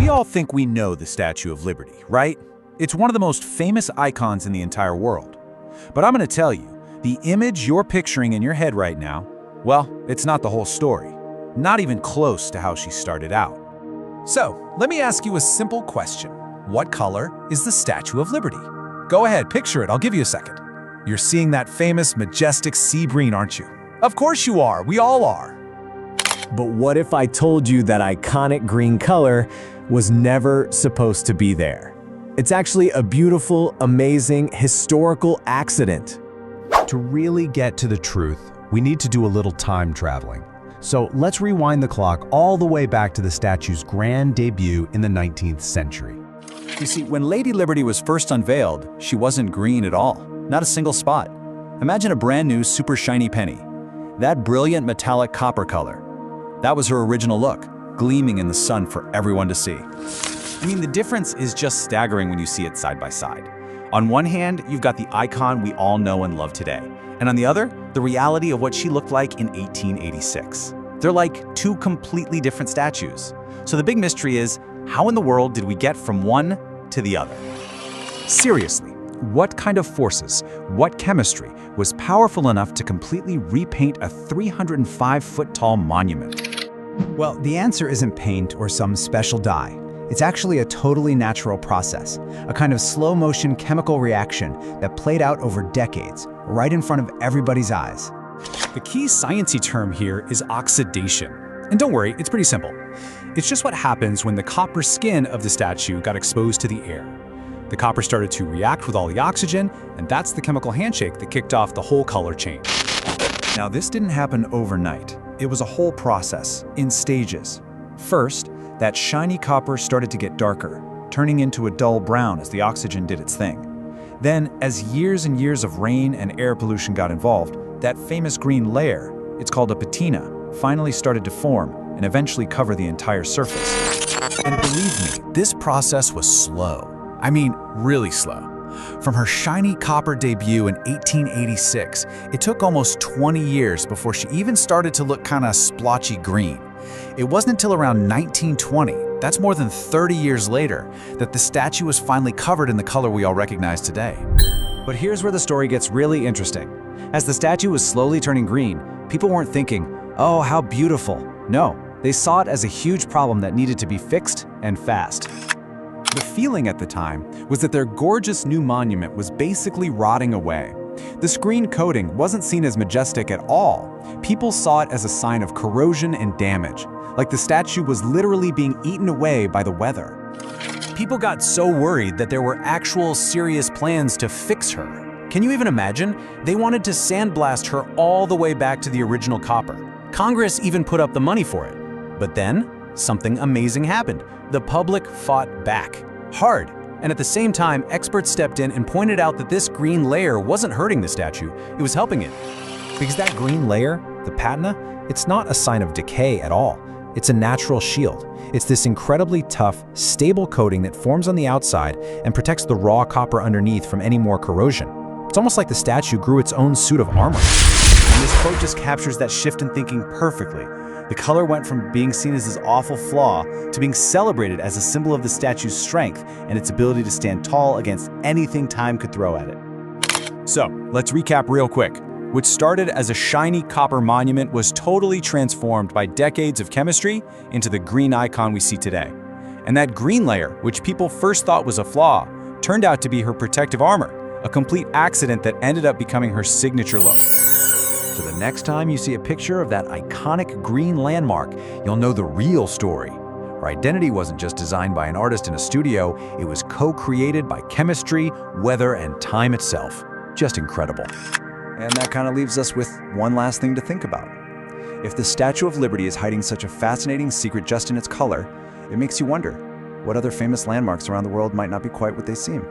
We all think we know the Statue of Liberty, right? It's one of the most famous icons in the entire world. But I'm going to tell you, the image you're picturing in your head right now, well, it's not the whole story. Not even close to how she started out. So, let me ask you a simple question. What color is the Statue of Liberty? Go ahead, picture it, I'll give you a second. You're seeing that famous, majestic sea green, aren't you? Of course you are, we all are. But what if I told you that iconic green color was never supposed to be there? It's actually a beautiful, amazing, historical accident. To really get to the truth, we need to do a little time traveling. So let's rewind the clock all the way back to the statue's grand debut in the 19th century. You see, when Lady Liberty was first unveiled, she wasn't green at all, not a single spot. Imagine a brand new, super shiny penny. That brilliant metallic copper color. That was her original look, gleaming in the sun for everyone to see. I mean, the difference is just staggering when you see it side by side. On one hand, you've got the icon we all know and love today, and on the other, the reality of what she looked like in 1886. They're like two completely different statues. So the big mystery is, how in the world did we get from one to the other? Seriously, what kind of forces, what chemistry was powerful enough to completely repaint a 305-foot-tall monument? Well, the answer isn't paint or some special dye. It's actually a totally natural process, a kind of slow-motion chemical reaction that played out over decades, right in front of everybody's eyes. The key sciencey term here is oxidation. And don't worry, it's pretty simple. It's just what happens when the copper skin of the statue got exposed to the air. The copper started to react with all the oxygen, and that's the chemical handshake that kicked off the whole color change. Now, this didn't happen overnight. It was a whole process, in stages. First, that shiny copper started to get darker, turning into a dull brown as the oxygen did its thing. Then, as years and years of rain and air pollution got involved, that famous green layer, it's called a patina, finally started to form and eventually cover the entire surface. And believe me, this process was slow. I mean, really slow. From her shiny copper debut in 1886, it took almost 20 years before she even started to look kinda splotchy green. It wasn't until around 1920, that's more than 30 years later, that the statue was finally covered in the color we all recognize today. But here's where the story gets really interesting. As the statue was slowly turning green, people weren't thinking, "Oh, how beautiful." No, they saw it as a huge problem that needed to be fixed and fast. The feeling at the time was that their gorgeous new monument was basically rotting away. The screen coating wasn't seen as majestic at all. People saw it as a sign of corrosion and damage, like the statue was literally being eaten away by the weather. People got so worried that there were actual serious plans to fix her. Can you even imagine? They wanted to sandblast her all the way back to the original copper. Congress even put up the money for it. But then, something amazing happened. The public fought back, hard. And at the same time, experts stepped in and pointed out that this green layer wasn't hurting the statue, it was helping it. Because that green layer, the patina, it's not a sign of decay at all. It's a natural shield. It's this incredibly tough, stable coating that forms on the outside and protects the raw copper underneath from any more corrosion. It's almost like the statue grew its own suit of armor. And this quote just captures that shift in thinking perfectly. The color went from being seen as this awful flaw to being celebrated as a symbol of the statue's strength and its ability to stand tall against anything time could throw at it. So, let's recap real quick. What started as a shiny copper monument was totally transformed by decades of chemistry into the green icon we see today. And that green layer, which people first thought was a flaw, turned out to be her protective armor, a complete accident that ended up becoming her signature look. So the next time you see a picture of that iconic green landmark, you'll know the real story. Her identity wasn't just designed by an artist in a studio, it was co-created by chemistry, weather, and time itself. Just incredible. And that kind of leaves us with one last thing to think about. If the Statue of Liberty is hiding such a fascinating secret just in its color, it makes you wonder, what other famous landmarks around the world might not be quite what they seem?